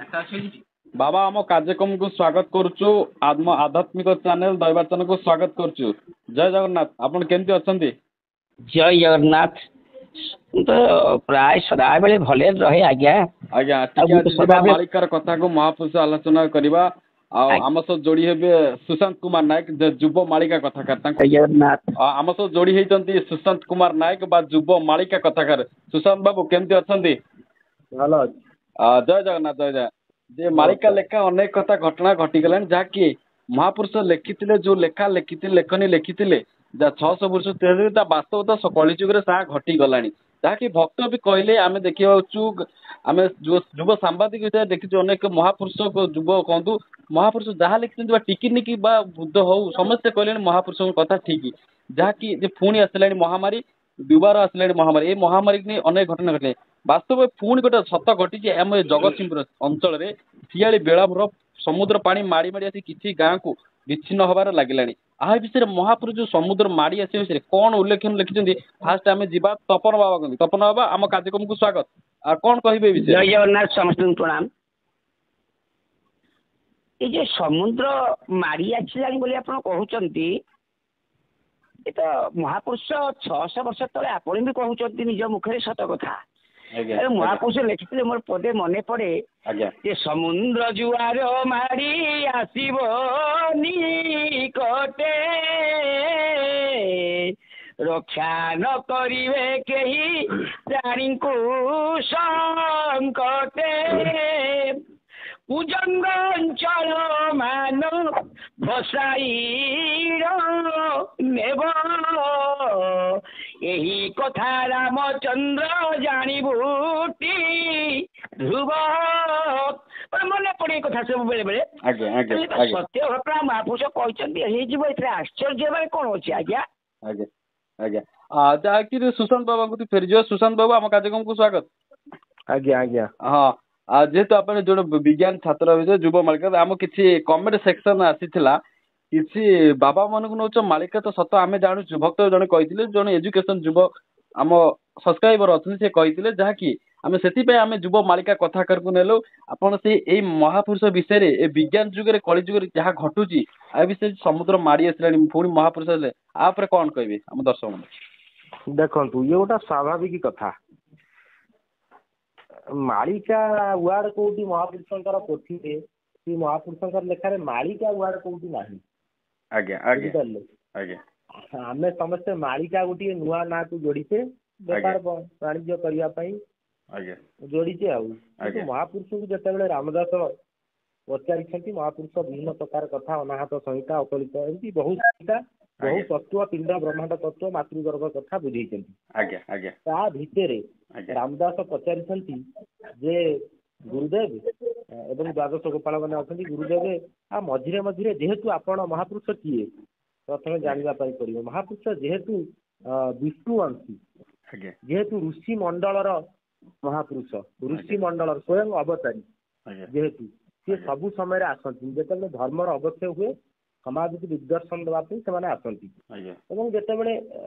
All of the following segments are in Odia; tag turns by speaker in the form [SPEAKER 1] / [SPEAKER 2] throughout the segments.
[SPEAKER 1] बाबा आम कार्यक्रम को स्वागत करुचु आत्म आध्यात्मिक चैनल दैवाचन को स्वागत करुचु। जय जगन्नाथ। आपण केमती अछंती?
[SPEAKER 2] जय जगन्नाथ। तो प्राय सदा बेले भले रहे आज्ञा।
[SPEAKER 1] आज्ञा ठीक है। मालिकार कथा को महापुरुष आलोचना करबा। आम सह जोड़ी हेबे सुशांत कुमार नायक युव मालिका कथाकार।
[SPEAKER 2] जगन्नाथ
[SPEAKER 1] आम सह जोड़ी हेचंती सुशांत कुमार नायक बा युव मालिका कथाकार। सुशांत बाबू केमती अछंती?
[SPEAKER 3] भलो।
[SPEAKER 1] जय जगन्नाथ। जय जय। जे मालिका लेखा अनेक कथा घटना घटीगलानी जहाँकि महापुरुष लिखिथिले जो लेखा लिखिथिले लेखनी लिखिथिले 600 वर्ष ता वास्तवता कलिजुगे सा घटीगलानी जहाँकि भक्त भी कहले आम देखा आम युव सांबादिक विषय देखी अनेक महापुरुष को युव कहतु महापुरुष जहाँ लिखिं टिकिनिकी बुद्ध हो समस्ते कहले महापुरुष कथा ठीक जहाँकि पुणी आसला महामारी दुबार आसला महामारी ये महामारी नहीं अनेक घटना घटे वास्तव पुणी गोटे सत घटी आम जगतसिंहपुर अंचल सियाली बेलाभूर समुद्र पानी माड़ी माड़ी आसी किसी गाँव को विच्छिन्न हबार लगिलानी आ विषय महापुरुष जो समुद्र माड़ी आस विषय कौन उल्लेखन लिखिं फास्ट आम जा तपन बाबा कहते तपन बाबा आम कार्यक्रम को स्वागत कौन कहे विषय?
[SPEAKER 2] जय जगन्नाथ समस्त प्रणाम। ये जो समुद्र माड़ी आसला कहते तो महापुरुष 600 वर्ष तले आपण भी कहते निज मुखरे सत कथा। महापुरुष लिखिते मोर पदे मने पड़े जे समुद्र जुआर माड़ी आसीबो निकटे रक्षा न करिवे केही प्राणी को संकटे उजंग अंचल मान भसाई नेब यही कथा रामचंद्र जाणीबूटी ध्रुव मन पड़े कथा सब बेले बेले सत्य घटना महापुरुष कहते आश्चर्य कौन अच्छे आज्ञा।
[SPEAKER 1] जहाँकि सुशांत बाबा को फेरी सुशांत बाबू आम कार्यक्रम को स्वागत।
[SPEAKER 3] आज्ञा आज्ञा।
[SPEAKER 1] हाँ जेहेतु आप जो विज्ञान छात्र विषय युव मालिका आम किसी कमेंट सेक्शन आसीला किसी बाबा मान नौच मालिका तो सत आम जानूँ भक्त जड़े कही जड़े एजुकेशन युव आम सब्सक्राइबर अच्छे से कही जहाँकि आम से आम युव मालिका कथाकार को नेलु आपड़ से महापुरुष विषय विज्ञान जुगे कली जुगे जहाँ घटुची आ विषय समुद्र माड़ी आसला पुणी महापुरुष हेले आप कौन कहे आम दर्शक?
[SPEAKER 3] देखु ये गोटा स्वाभाविक कथा मालिका वार्ड कौटी महापुरुषंकर पोथी महापुरुषंकर लेखार मालिका वार्ड कौटी नाही। आमे समस्ते मालिका गोटे नुआ ना को जोड़ीचे व्यापार वाणिज्य करने जोड़ीचे महापुरुष को जिते रामदास पचारि महापुरुष विभिन्न प्रकार कथा अनाहत संहिता अकलित एमती बहुत संहिता बहु तत्व पिंड ब्रह्मांड तत्व मातृगर्भ कथा बुझे भितर रामदास पचारि जे गुरुदेव एवं द्वादश गोपाल मैंने अच्छा गुरुदेव आ मझिरे मझिरे जेहेतु आपण महापुरुष किए प्रथम जानवा पड़ो महापुरुष जेहेतु विष्णुवंशी जेहेतु ऋषि मंडलर महापुरुष ऋषि मंडल स्वयं अवतारी जेहेतु सी सबु समय आसती जिते धर्मर अवश्य हुए समाज को दिग्दर्शन देवाई से आसती जिते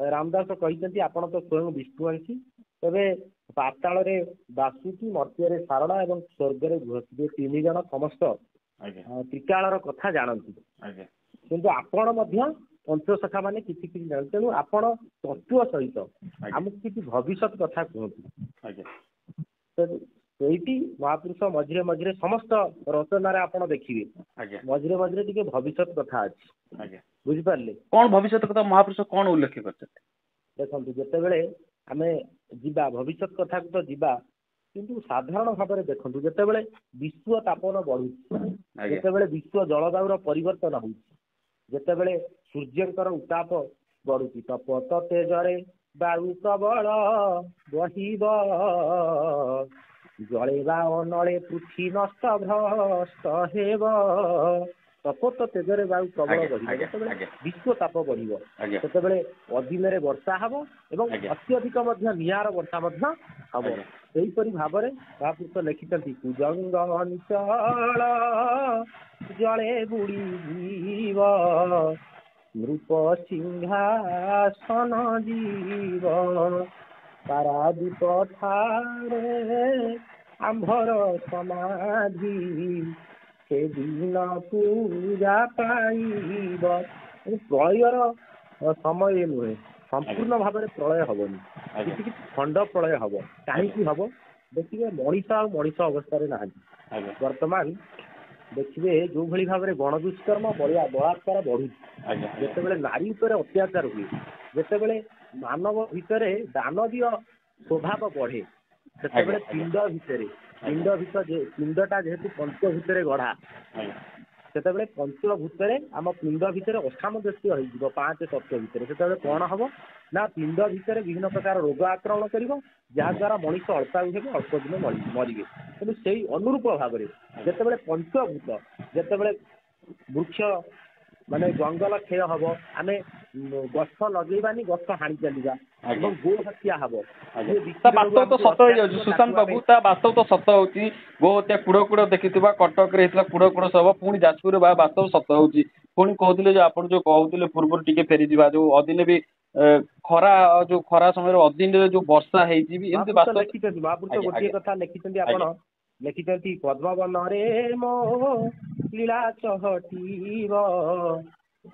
[SPEAKER 3] रामदास कहते आपण तो स्वयं विष्णुवंशी तेरे पाताल बासुकी मर्त्य सारणा और स्वर्ग घोषित तीन जन समस्त त्रिकालर कथा जानती किंतु आपण पंचसखा माने किसी किसी जान तेणु आपण तत्व सहित आमको किसी भविष्य कथा कहतु ये महापुरुष मझिरे मझिरे समस्त रचनार आप देखिए मझिरे मझिरे टी भविष्य कथा अच्छी बुझिपारे
[SPEAKER 1] कौन भविष्य कथा महापुरुष कौन उल्लेख कर
[SPEAKER 3] देखो जिते आम जीवा भविष्य कथा को तो जीवा किंतु साधारण भाव में देखो जिते विश्व तापन बढ़ुची जिते विश्व जलवायु परिवर्तन होते सूर्यंकर उत्ताप बढ़ुची तपत तेजरे वायु प्रबल बहिब जलेवा अनले पृथ्वी नष्ट भ्रष्ट हेब तपत तेजरे वायु प्रबल बढ़ विश्व ताप बढ़ अधीन वर्षा हम और अत्यधिक निआर वर्षा हम यहीपरी भाव में महापुरुष लिखिं कुजंग अंचल जले बुड़ी जीव नृप सिंहासन जीव पारादीप ठारे ଆମ୍ଭର ସମାଧି ସେଦିନ ପୂଜା ପାଇବ। ପ୍ରଳୟର ସମୟ ନୁହେଁ, ସମ୍ପୂର୍ଣ୍ଣ ଭାବରେ ପ୍ରଳୟ ହବନି, କିଛି କିଛି ଖଣ୍ଡ ପ୍ରଳୟ ହବ। କାହିଁକି ହବ ଦେଖିବେ, ମଣିଷ ଆଉ ମଣିଷ ଅବସ୍ଥାରେ ନାହାନ୍ତି ବର୍ତ୍ତମାନ। ଦେଖିବେ ଯୋଉ ଭଳି ଭାବରେ ଗଣ ଦୁଷ୍କର୍ମ ବଳାତ୍କାର ବଢୁଛି, ଯେତେବେଳେ ନାରୀ ଉପରେ ଅତ୍ୟାଚାର ହୁଏ, ଯେତେବେଳେ ମାନବ ଭିତରେ ଦାନବୀୟ ସ୍ୱଭାବ ବଢେ, ସେତେବେଳେ ପିଣ୍ଡଟା ଯେହେତୁ ପଞ୍ଚଭୂତରେ ଗଢା, ସେତେବେଳେ ପଞ୍ଚଭୂତରେ ଆମ ପିଣ୍ଡ ଭିତରେ ଅସାମଞ୍ଜସ୍ୟ ହେଇଯିବ 5 ତତ୍ତ୍ୱ ଭିତରେ। ସେତେବେଳେ କଣ ହବ ନା ପିଣ୍ଡ ଭିତରେ ବିଭିନ୍ନ ପ୍ରକାର ରୋଗ ଆକ୍ରମଣ କରିବ, ଯାହା ଦ୍ୱାରା ମଣିଷ ଅଳ୍ପାୟୁ ହେବେ, ଅଳ୍ପ ଦିନ ମରିବେ। କିନ୍ତୁ ସେଇ ଅନୁରୂପ ଭାବରେ ଯେତେବେଳେ ପଞ୍ଚଭୂତ, ଯେତେବେଳେ ବୃକ୍ଷ ମାନେ ଜଙ୍ଗଲ କ୍ଷୟ ହବ, ଆମେ ଗଛ ଲଗେଇବାନି, ଗଛ ହାଣି ଚାଲିବା ଏବଂ ଗୋ ହତ୍ୟା ହବ,
[SPEAKER 1] ବାସ୍ତବ ତ ସତ ହେଇଯାଉଛି ସୁଶାନ୍ତ ବାବୁ, ତା ବାସ୍ତବ ତ ସତ ହଉଛି। ଗୋ ହତ୍ୟା କୁଡ଼ ଦେଖିଥିବା, କଟକରେ ହେଇଥିଲା କୁଡ଼ ସବ, ପୁଣି ଯାଜପୁରରେ ବାସ୍ତବ ସତ ହଉଛି। ପୁଣି କହୁଥିଲେ ଯେ ଆପଣ ଯୋଉ କହୁଥିଲେ ପୂର୍ବରୁ ଟିକେ ଫେରିଯିବା, ଯୋଉ ଅଦିନେ ବି ଖରା ସମୟରେ ଅଦିନରେ ଯୋଉ ବର୍ଷା ହେଇଛି ବି ଏମିତି
[SPEAKER 3] ଲେଖିଛନ୍ତି ମହାପୁରୁଷ ଗୋଟିଏ କଥା ଲେଖିଛନ୍ତି, ଆପଣ ଲେଖିଛନ୍ତି ପଦ୍ମବନରେ ମୋ ଲୀଳା ଚହଟିବ,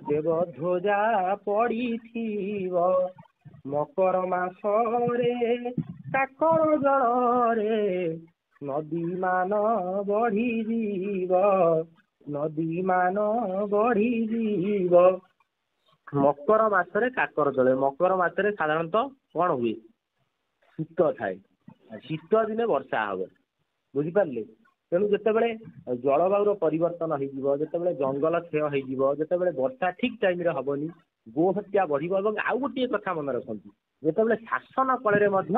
[SPEAKER 3] ଦେବ ଧ୍ୱଜା ପଡିଥିବ, ମକର ମାସରେ କାକର ଜଳରେ ନଦୀମାନ ବଢିଯିବ, ନଦୀମାନ ବଢିଯିବ। ମକର ମାସରେ କାକର ଜଳେ, ମକର ମାସରେ ସାଧାରଣତଃ କଣ ହୁଏ? ଶୀତ ଥାଏ, ଶୀତ ଦିନେ ବର୍ଷା ହବ, ବୁଝିପାରିଲେ? ତେଣୁ ଯେତେବେଳେ ଜଳବାୟୁର ପରିବର୍ତ୍ତନ ହେଇଯିବ, ଯେତେବେଳେ ଜଙ୍ଗଲ କ୍ଷୟ ହେଇଯିବ, ଯେତେବେଳେ ବର୍ଷା ଠିକ ଟାଇମରେ ହବନି, ଗୋ ହତ୍ୟା ବଢିବ। ଏବଂ ଆଉ ଗୋଟିଏ କଥା ମନେ ରଖନ୍ତୁ, ଯେତେବେଳେ ଶାସନ କଳରେ ମଧ୍ୟ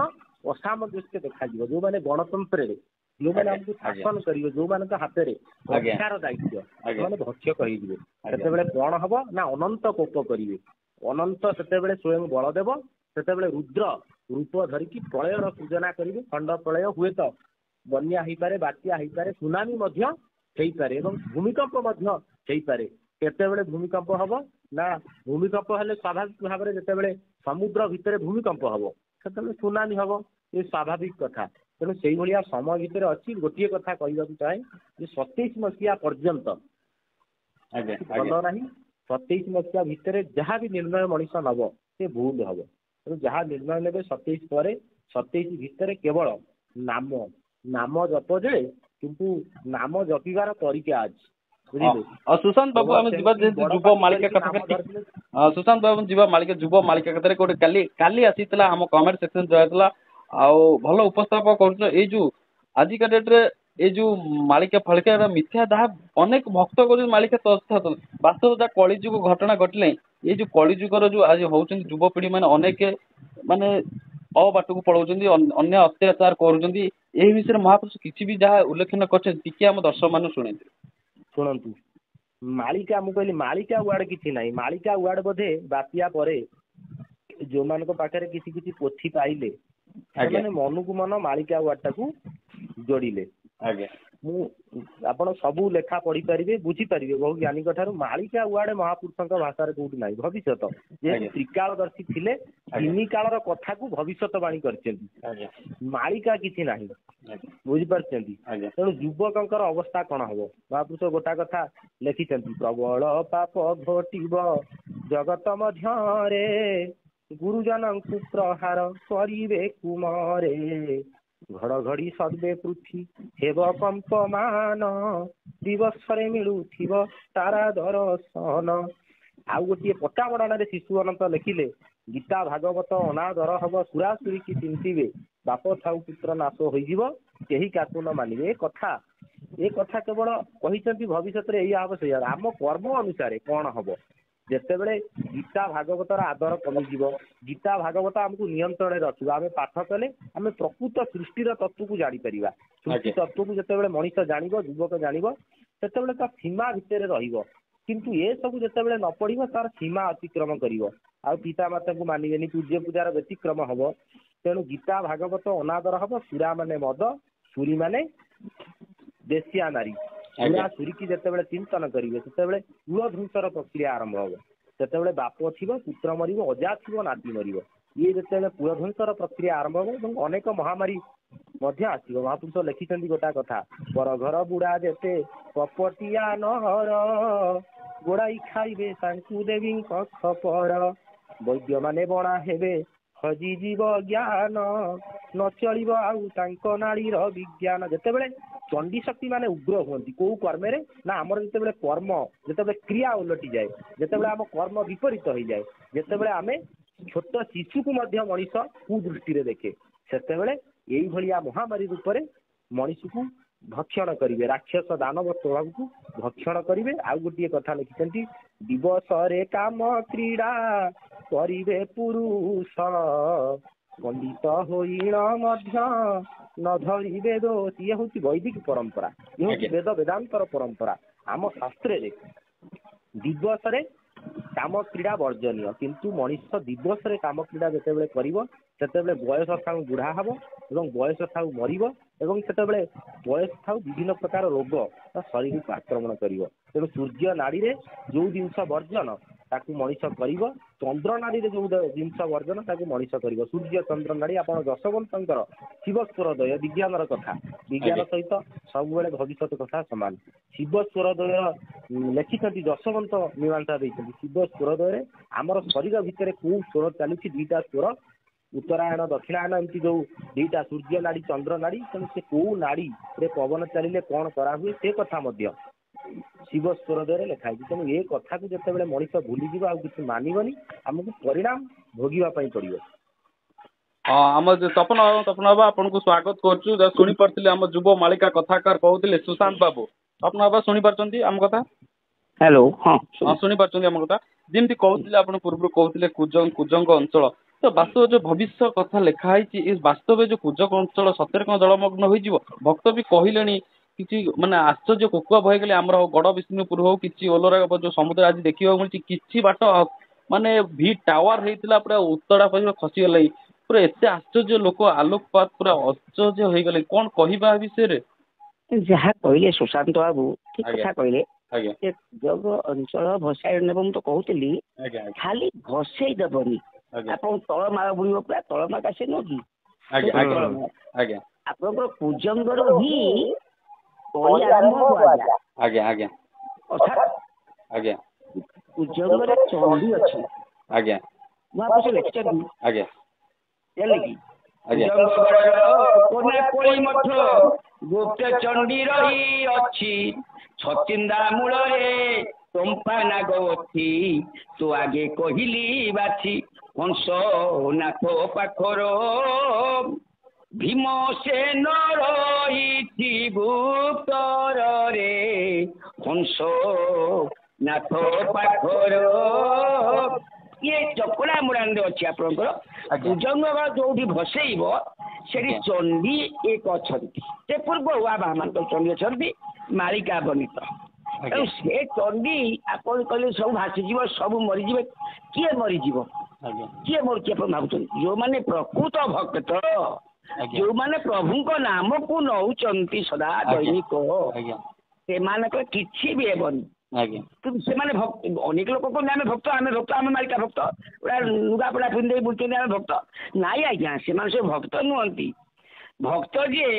[SPEAKER 3] ଅସାମଞ୍ଜସ୍ୟ ଦେଖାଯିବ, ଯୋଉମାନେ ଗଣତନ୍ତ୍ରରେ ଯୋଉମାନେ ଆମକୁ ଶାସନ କରିବେ, ଯୋଉମାନଙ୍କ ହାତରେ ଅଧିକାର ଦାୟିତ୍ୱ, ସେମାନେ ଭକ୍ଷକ ହେଇଯିବେ। ସେତେବେଳେ କଣ ହବ ନା ଅନନ୍ତ କୋପ କରିବେ। ଅନନ୍ତ ସେତେବେଳେ ସ୍ୱୟଂ ବଳଦେବ ସେତେବେଳେ ରୁଦ୍ର ରୂପ ଧରିକି ପ୍ରଳୟର ସୂଚନା କରିବେ। ଖଣ୍ଡ ପ୍ରଳୟ ହୁଏତ ବନ୍ୟା ହେଇପାରେ, ବାତ୍ୟା ହେଇପାରେ, ସୁନାମି ମଧ୍ୟ ହେଇପାରେ ଏବଂ ଭୂମିକମ୍ପ ମଧ୍ୟ ହେଇପାରେ। କେତେବେଳେ ଭୂମିକମ୍ପ ହବ ନା, ଭୂମିକମ୍ପ ହେଲେ ସ୍ୱାଭାବିକ ଭାବରେ ଯେତେବେଳେ ସମୁଦ୍ର ଭିତରେ ଭୂମିକମ୍ପ ହବ, ସେତେବେଳେ ସୁନାମି ହବ, ଏ ସ୍ୱାଭାବିକ କଥା। ତେଣୁ ସେଇଭଳିଆ ସମୟ ଭିତରେ ଅଛି। ଗୋଟିଏ କଥା କହିବାକୁ ଚାହେଁ ଯେ 27 ମସିହା ପର୍ଯ୍ୟନ୍ତ ଭଲ ନାହିଁ, 27 ମସିହା ଭିତରେ ଯାହା ବି ନିର୍ଣ୍ଣୟ ମଣିଷ ନବ ସେ ଭୁଲ ହବ। ତେଣୁ ଯାହା ନିର୍ଣ୍ଣୟ ନେବେ 27 ପରେ, 27 ଭିତରେ କେବଳ ନାମ ଜପ ଯେ, କିନ୍ତୁ ନାମ ଜପିବାର ତରିକା ଅଛି, ବୁଝିଲେ?
[SPEAKER 1] ସୁଶାନ୍ତ ବାବୁ ଆମେ ଯିବା ଯୁବ ମାଳିକା କଥା, ସୁଶାନ୍ତ ବାବୁ ଯିବା ଯୁବ ମାଳିକା କଥାରେ ଗୋଟେ କାଲି ଆସିଥିଲା ଆମ କମେଣ୍ଟ ସେକ୍ସନ ଯାଇଥିଲା, ଆଉ ଭଲ ଉପସ୍ଥାପନ କରୁଛ। ଏଇ ଯୋଉ ଆଜିକା ଡେଟ୍ରେ ଏଇ ଯୋଉ ମାଳିକା ଫଳିକା ମିଥ୍ୟା, ଯାହା ଅନେକ ଭକ୍ତ କରୁଛନ୍ତି ମାଳିକା ବାସ୍ତବ ଯାହା କଳିଯୁଗ ଘଟଣା ଘଟିଲେ, ଏଇ ଯୋଉ କଳିଯୁଗର ଯୋଉ ଆଜି ହଉଛନ୍ତି ଯୁବପିଢି ମାନେ ଅନେକ ମାନେ ବାଟକୁ ପଳାଉଛନ୍ତି, ଅନ୍ୟ ଅତ୍ୟାଚାର କରୁଛନ୍ତି। ଏହି ବିଷୟରେ ମହାପୁରୁଷ କିଛି ବି ଯାହା ଉଲ୍ଲେଖନ କରିଛନ୍ତି ଟିକେ ଆମ ଦର୍ଶକ ମାନଙ୍କୁ
[SPEAKER 3] ଶୁଣନ୍ତୁ। ମାଳିକା, ମୁଁ କହିଲି ମାଳିକା ୱାର୍ଡ କିଛି ନାହିଁ। ମାଳିକା ୱାର୍ଡ ବୋଧେ ବାତ୍ୟା ପରେ ଯୋଉମାନଙ୍କ ପାଖରେ କିଛି କିଛି ପୋଥି ପାଇଲେ, ସେମାନେ ମନକୁ ମନ ମାଳିକା ୱାର୍ଡ ଟାକୁ ଯୋଡ଼ିଲେ। ଆପଣ ସବୁ ଲେଖା ପଢିପାରିବେ, ବୁଝିପାରିବେ ବହୁ ଜ୍ଞାନୀଙ୍କ ଠାରୁ। ମାଳିକା ୱାର୍ଡ ମହାପୁରୁଷଙ୍କ ଭାଷାରେ କୋଉଠି ନାହିଁ। ଭବିଷ୍ୟତ ଯେହେତୁ ତ୍ରିକାଳଦର୍ଶୀ ଥିଲେ, ତିନି କାଳର କଥାକୁ ଭବିଷ୍ୟତବାଣୀ କରିଛନ୍ତି। ମାଳିକା କିଛି ନାହିଁ, ବୁଝିପାରୁଛନ୍ତି? ତେଣୁ ଯୁବକଙ୍କର ଅବସ୍ଥା କଣ ହବ? ମହାପୁରୁଷ ଗୋଟା କଥା ଲେଖିଛନ୍ତି, ପ୍ରବଳ ପାପ ଘଟିବ ଜଗତ ମଧ୍ୟରେ, ଗୁରୁଜନଙ୍କୁ ପ୍ରହାର କରିବେ କୁମରେ, ଘଡଘଡି ସର୍ବେ ପୃଥ୍ୱୀ ହେବ କମ୍ପମାନ, ଦିବସରେ ମିଳୁଥିବ ତାରା ଦର୍ଶନ। ଆଉ ଗୋଟିଏ ପଟ୍ଟାବଡ଼ାନରେ ଶିଶୁ ଅନନ୍ତ ଲେଖିଲେ, ଗୀତା ଭାଗବତ ଅନାଦର ହବ, ସୁରାସୁରୀ କି ଚିନ୍ତିବେ, ବାପ ଥାଉ ପୁତ୍ର ନାଶ ହୋଇଯିବ, କେହି କାକୁ ନ ମାନିବେ। ଏ କଥା କେବଳ କହିଛନ୍ତି ଭବିଷ୍ୟତରେ ଏଇଆ ହବ ସେଇଆ। ଆମ କର୍ମ ଅନୁସାରେ କଣ ହବ? ଯେତେବେଳେ ଗୀତା ଭାଗବତର ଆଦର କମିଯିବ, ଗୀତା ଭାଗବତ ଆମକୁ ନିୟନ୍ତ୍ରଣରେ ରଖିବ। ଆମେ ପାଠ କଲେ ଆମେ ପ୍ରକୃତ ସୃଷ୍ଟିର ତତ୍ତ୍ୱକୁ ଜାଣିପାରିବା। ସୃଷ୍ଟି ତତ୍ତ୍ୱକୁ ଯେତେବେଳେ ମଣିଷ ଜାଣିବ, ଯୁବକ ଜାଣିବ, ସେତେବେଳେ ତା ସୀମା ଭିତରେ ରହିବ। କିନ୍ତୁ ଏସବୁ ଯେତେବେଳେ ନ ପଢିବ, ତାର ସୀମା ଅତିକ୍ରମ କରିବ। ଆଉ ପିତା ମାତାଙ୍କୁ ମାନିବେନି, ପୂଜ୍ୟ ପୂଜାର ବ୍ୟତିକ୍ରମ ହବ। ତେଣୁ ଗୀତା ଭାଗବତ ଅନାଦର ହବ। ସୁରା ମାନେ ମଦ, ସୁରୀ ମାନେ ବେଶ୍ୟା ନାରୀ। ସୁରା ସୁରୀକି ଯେତେବେଳେ ଚିନ୍ତନ କରିବେ, ସେତେବେଳେ କୁଳଧ୍ୱଂସର ପ୍ରକ୍ରିୟା ଆରମ୍ଭ ହବ। ସେତେବେଳେ ବାପ ଥିବ, ପୁତ୍ର ମରିବ, ଅଜା ଥିବ, ନାତି ମରିବ। ଇଏ ଯେତେବେଳେ କୁଳଧ୍ୱଂସର ପ୍ରକ୍ରିୟା ଆରମ୍ଭ ହବ ଏବଂ ଅନେକ ମହାମାରୀ ମଧ୍ୟ ଆସିବ। ମହାପୁରୁଷ ଲେଖିଛନ୍ତି ଗୋଟା କଥା, ପର ଘର ବୁଢା ଯେତେ କପଟିଆ ନହର, ଗୋଡାଇ ଖାଇବେ ତାଙ୍କୁ ଦେବୀଙ୍କ ଖପର, ବୈଦ୍ୟ ମାନେ ବଣା ହେବେ ହଜିଯିବ ଜ୍ଞାନ, ନ ଚଳିବ ଆଉ ତାଙ୍କ ନାଡିର ବିଜ୍ଞାନ। ଯେତେବେଳେ ଚଣ୍ଡୀ ଶକ୍ତି ମାନେ ଉଗ୍ର ହୁଅନ୍ତି କୋଉ କର୍ମରେ ନା ଆମର ଯେତେବେଳେ କର୍ମ ଯେତେବେଳେ କ୍ରିୟା ଓଲଟିଯାଏ, ଯେତେବେଳେ ଆମ କର୍ମ ବିପରୀତ ହେଇଯାଏ, ଯେତେବେଳେ ଆମେ ଛୋଟ ଶିଶୁକୁ ମଧ୍ୟ ମଣିଷ କୁଦୃଷ୍ଟିରେ ଦେଖେ, ସେତେବେଳେ ଏଇଭଳିଆ ମହାମାରୀ ରୂପରେ ମଣିଷକୁ ଭକ୍ଷଣ କରିବେ, ରାକ୍ଷସ ଦାନବ ସ୍ୱଭାବକୁ ଭକ୍ଷଣ କରିବେ। ଆଉ ଗୋଟିଏ କଥା ଲେଖିଛନ୍ତି, ଦିବସରେ କାମ କ୍ରୀଡ଼ା କରିବେ ପୁରୁଷ, ପଣ୍ଡିତ ହୋଇଣ ମଧ୍ୟ ନ ଧରିବେ ଦୋଷ। ଇଏ ହଉଛି ବୈଦିକ ପରମ୍ପରା, ଇଏ ହଉଛି ବେଦ ବେଦାନ୍ତର ପରମ୍ପରା। ଆମ ଶାସ୍ତ୍ରରେ ଦିବସରେ କାମ କ୍ରୀଡ଼ା ବର୍ଜନୀୟ, କିନ୍ତୁ ମଣିଷ ଦିବସରେ କାମ କ୍ରୀଡ଼ା ଯେତେବେଳେ କରିବ ସେତେବେଳେ ବୟସ ଥାଉ ବୁଢା ହବ ଏବଂ ବୟସ ଥାଉ ମରିବ, ଏବଂ ସେତେବେଳେ ବୟସ ଥାଉ ବିଭିନ୍ନ ପ୍ରକାର ରୋଗ ତା ଶରୀରକୁ ଆକ୍ରମଣ କରିବ। ତେଣୁ ସୂର୍ଯ୍ୟ ନାଡିରେ ଯୋଉ ଜିନିଷ ବର୍ଜନ ତାକୁ ମଣିଷ କରିବ, ଚନ୍ଦ୍ର ନାଡିରେ ଯୋଉ ଜିନିଷ ବର୍ଜନ ତାକୁ ମଣିଷ କରିବ। ସୂର୍ଯ୍ୟ ଚନ୍ଦ୍ର ନାଡି ଆପଣ ଯଶୋବନ୍ତଙ୍କର ଶିବ ସ୍ୱରଦୟ ବିଜ୍ଞାନର କଥା, ବିଜ୍ଞାନ ସହିତ ସବୁବେଳେ ଭବିଷ୍ୟତ କଥା ସମାନ। ଶିବ ସ୍ୱରଦୟ ଲେଖିଛନ୍ତି, ଯଶୋବନ୍ତ ମୀମାଂସା ଦେଇଛନ୍ତି, ଶିବ ସ୍ୱରଦୟରେ ଆମର ଶରୀର ଭିତରେ କୋଉ ସ୍ୱର ଚାଲିଛି, ଦିଟା ସ୍ୱର, ଉତ୍ତରାୟଣ ଦକ୍ଷିଣାୟନ ଏମିତି ଯୋଉ ଦିଟା ସୂର୍ଯ୍ୟ ନାଡି ଚନ୍ଦ୍ର ନାଡି, ତେଣୁ ସେ କୋଉ ନାଡିରେ ପବନ ଚାଲିଲେ କଣ କରାହୁଏ ସେ କଥା ମଧ୍ୟ ଶିବ ସ୍ୱରଦୟରେ ଲେଖା ହେଇଛି। ତେଣୁ ଏ କଥାକୁ ଯେତେବେଳେ ମଣିଷ ଭୁଲିଯିବ ଆଉ କିଛି ମାନିବନି, ଆମକୁ ପରିଣାମ ଭୋଗିବା ପାଇଁ ପଡିବ।
[SPEAKER 1] ହଁ, ଆମ ତପନ ବାବା ଆପଣଙ୍କୁ ସ୍ୱାଗତ କରୁଛୁ। ଶୁଣିପାରୁଥିଲେ ଆମ ଯୁବ ମାଳିକା କଥାକାର କହୁଥିଲେ ସୁଶାନ୍ତ ବାବୁ। ତପନ ବାବା ଶୁଣିପାରୁଛନ୍ତି ଆମ କଥା?
[SPEAKER 2] ହ୍ୟାଲୋ, ହଁ
[SPEAKER 1] ଶୁଣିପାରୁଛନ୍ତି ଆମ କଥା? ଯେମିତି କହୁଥିଲେ ଆପଣ ପୂର୍ବରୁ କହୁଥିଲେ କୁଜଙ୍ଗ ଅଞ୍ଚଳ, ତ ବାସ୍ତବ ଯୋଉ ଭବିଷ୍ୟ କଥା ଲେଖା ହେଇଛି, ଏ ବାସ୍ତବ ଯୋଉ କୁଜଙ୍ଗ ଅଞ୍ଚଳ ସତରେ କଣ ଜଳମଗ୍ନ ହୋଇଯିବ? ଭକ୍ତ ବି କହିଲେଣି, କିଛି ମାନେ ଆଶ୍ଚର୍ଯ୍ୟ କୋକୁଆ ବହିଗଲେ ଆମର ଗଡ ବିଷ୍ଣୁପୁର ହଉ କିଛି ଓଲୋରା ଯୋଉ ସମୁଦ୍ର ଆଜି ଦେଖିବାକୁ ମିଳୁଛି, କିଛି ବାଟ ମାନେ ଭି ଟାୱାର ହେଇଥିଲା ପୁରା ଉତ୍ତରା ପର୍ଯ୍ୟନ୍ତ ଖସିଗଲା। ପୁରା ଏତେ ଆଶ୍ଚର୍ଯ୍ୟ, ଲୋକ ଆଲୋକପାତ ପୁରା ଆଶ୍ଚର୍ଯ୍ୟ ହେଇଗଲେ। କଣ କହିବା ଏ ବିଷୟରେ?
[SPEAKER 2] ଯାହା କହିଲେ ସୁଶାନ୍ତ ବାବୁ ଠିକ କଥା କହିଲେ।
[SPEAKER 1] ଆଜ୍ଞା
[SPEAKER 2] କୁଜଙ୍ଗ ଅଞ୍ଚଳ ଭସାଇ ନେବ, ମୁଁ ତ କହୁଥିଲି ଖାଲି ଭସେଇ ଦେବନି, ଆପଣ ତଳମାଳ ବୁଡିବ, ପୁରା ତଳମାଳ ଆସେ ନୁହଁ କି, ଆପଣଙ୍କର କୁଜଙ୍ଗର ହିଁ ତଳି ଆରମ୍ଭ ହବ ଅର୍ଥାତ୍ କୁଜଙ୍ଗରେ ଚଣ୍ଡୀ ଅଛି। ମହାପୁରୁଷ ଲେଖିଛନ୍ତି, ଜାଣିଲେ କି, କୋନାକୋଳି ମଠ ଗୁପ୍ତ ଚଣ୍ଡୀ ରହି ଅଛି, ଛଚିନ୍ଦା ମୂଳରେ ଚମ୍ପା ନାଗ ଅଛି, ତୁ ଆଗେ କହିଲି ବାଛି ହଂସ ନାଥ ପାଖର, ଭୀମସେନ ରହିଛି ଗୁପ୍ତରରେ, ହଂସ ନାଥ ପାଖର। ଇଏ ଚକଡା ମୁଡାନରେ ଅଛି ଆପଣଙ୍କର। କୁଜଙ୍ଗ ଯୋଉଠି ଭସେଇବ ସେଠି ଚଣ୍ଡୀ ଏକ ଅଛନ୍ତି, ସେ ପୂର୍ବ ମାନଙ୍କର ଚଣ୍ଡୀ ଅଛନ୍ତି, ମାଳିକା ବର୍ଣ୍ଣିତ। ତେଣୁ ସେ ଚଣ୍ଡୀ ଆପଣ କହିଲେ ସବୁ ଭାସିଯିବ, ସବୁ ମରିଯିବେ। କିଏ ମରିଯିବ? କିଏ ମରୁଛି ଆପଣ ଭାବୁଛନ୍ତି? ଯୋଉମାନେ ପ୍ରକୃତ ଭକ୍ତ, ଯୋଉମାନେ ପ୍ରଭୁଙ୍କ ନାମକୁ ନଉଛନ୍ତି ସଦା ଦୈନିକ, ସେମାନଙ୍କର କିଛି ବି ହେବନି। କିନ୍ତୁ ସେମାନେ ଅନେକ ଲୋକ କହୁଛନ୍ତି ଆମେ ଭକ୍ତ, ଆମେ ମାଳିକା ଭକ୍ତ, ଲୁଗାପଡା ପିନ୍ଧେଇ ବୁଲୁଛନ୍ତି ଆମେ ଭକ୍ତ। ନାଇଁ ଆଜ୍ଞା, ସେମାନେ ସବୁ ଭକ୍ତ ନୁହନ୍ତି। ଭକ୍ତ ଯିଏ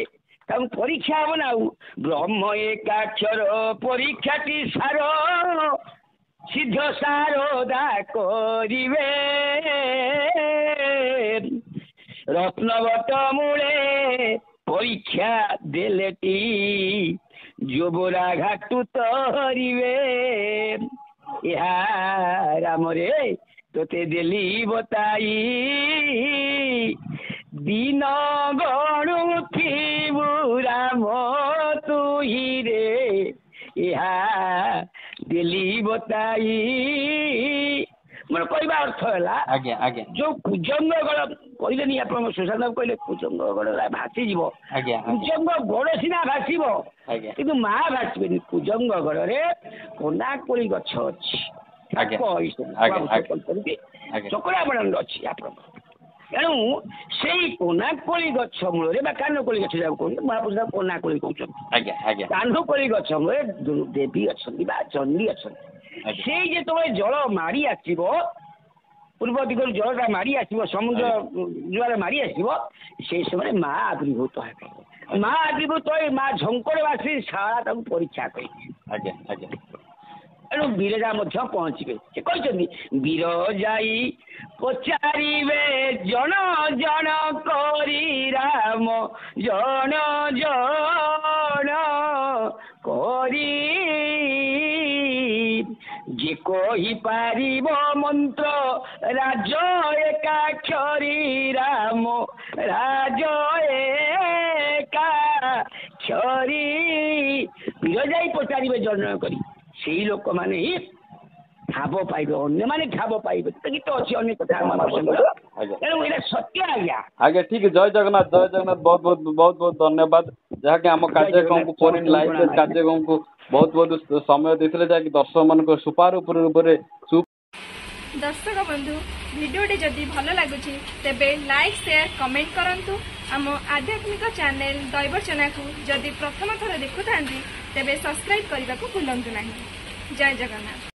[SPEAKER 2] ତାଙ୍କୁ ପରୀକ୍ଷା ହବ ନା, ଆଉ ବ୍ରହ୍ମ ଏକାକ୍ଷର ପରୀକ୍ଷାଟି ସାର, ସିଦ୍ଧ ସାରଦା କରିବେ, ରତ୍ନବଟ ମୂଳେ ପରୀକ୍ଷା ଦେଲେଟି, ଯୋବରା ଘାଟୁ ତରିବେ, ଏହା ରାମରେ ତୋତେ ଦେଲି ବତାଇ, ଦିନ ଗଣୁଥିବୁ ରାମ ତୁହିରେ, ଏହା ଦେଲି ବତାଇ। ମୋର କହିବା ଅର୍ଥ ହେଲା, ଯୋଉ କୁଜଙ୍ଗ ଗଡ଼ କହିଲେନି ଆପଣଙ୍କ ସୁଶାନ୍ତ ବାବୁ କହିଲେ, କୁଜଙ୍ଗ ଗଡ଼ ଭାସିଯିବ। କୁଜଙ୍ଗ ଗଡ଼ ସିନା ଭାସିବ, କିନ୍ତୁ ମା ଭାସିବେନି। କୁଜଙ୍ଗ ଗଡ଼ରେ କୋନାକୋଳି ଗଛ ଅଛି, ଚକଡା ମଣ୍ଡଳ ଅଛି ଆପଣଙ୍କର। ତେଣୁ ସେଇ କୋନାକୋଳି ଗଛ ମୂଳରେ ବା କାନକୋଳି ଗଛ ଯାକୁ କହୁଛନ୍ତି, ମହାପୁରୁଷ କୋନାକୋଳି କହୁଛନ୍ତି, କାନକୋଳି ଗଛ ମୂଳରେ ଦେବୀ ଅଛନ୍ତି ବା ଚଣ୍ଡୀ ଅଛନ୍ତି। ସେଇ ଯେତେବେଳେ ଜଳ ମାଡ଼ି ଆସିବ, ପୂର୍ବ ଦିଗରୁ ଜଳଟା ମାଡ଼ି ଆସିବ, ସମୁଦ୍ର ଜୁଆର ମାଡ଼ି ଆସିବ, ସେଇ ସମୟରେ ମା ଆବିର୍ଭୂତ ହେବେ। ମା ଆବିର୍ଭୂତ ହୋଇ ମା ଝଙ୍କଡ଼ ବାସି ଶାଳା ତାକୁ ପରୀକ୍ଷା କରିବେ।
[SPEAKER 1] ଆଜ୍ଞା ଆଜ୍ଞା।
[SPEAKER 2] ତେଣୁ ବିରଜା ମଧ୍ୟ ପହଞ୍ଚିବେ। ସେ କହିଛନ୍ତି ବିରଜାଇ ପଚାରିବେ ଜଣ ଜଣ କରି ରାମ, ଜଣ ଜଣ କରି, ଯେ କହିପାରିବ ମନ୍ତ୍ର ରାଜ ଏକାକ୍ଷରୀ ରାମ, ରାଜ ଏକାକ୍ଷରୀ। ବିରଜାଇ ପଚାରିବେ ଜଣ ଜଣ କରି, ସେଇ ଲୋକମାନେ ହିଁ ଠାବ ପାଇବେ, ଅନ୍ୟମାନେ ଠାବ ପାଇବେ। ଗୀତ ଅଛି ଅନେକ କଥା ତେଣୁ ଏଇଟା ସତ୍ୟ ଆଜ୍ଞା।
[SPEAKER 1] ଆଜ୍ଞା ଠିକ। ଜୟ ଜଗନ୍ନାଥ, ଜୟ ଜଗନ୍ନାଥ। ବହୁତ ବହୁତ ବହୁତ ବହୁତ ଧନ୍ୟବାଦ, ଯାହାକି ଆମ କାର୍ଯ୍ୟକ୍ରମକୁ ଫୋନ୍ ଲାଇଭ କାର୍ଯ୍ୟକ୍ରମକୁ ବହୁତ ବହୁତ ସମୟ ଦେଇଥିଲେ, ଯାହାକି ଦର୍ଶକ ମାନଙ୍କ ସୁପାର ଉପରେ।
[SPEAKER 4] ଦର୍ଶକ ବନ୍ଧୁ, ଭିଡ଼ିଓଟି ଯଦି ଭଲ ଲାଗୁଛି ତେବେ ଲାଇକ୍ ସେୟାର କମେଣ୍ଟ କରନ୍ତୁ। ଆମ ଆଧ୍ୟାତ୍ମିକ ଚ୍ୟାନେଲ ଦୈବଚନାକୁ ଯଦି ପ୍ରଥମ ଥର ଦେଖୁଥାନ୍ତି ତେବେ ସବସ୍କ୍ରାଇବ୍ କରିବାକୁ ଭୁଲନ୍ତୁ ନାହିଁ। ଜୟ ଜଗନ୍ନାଥ।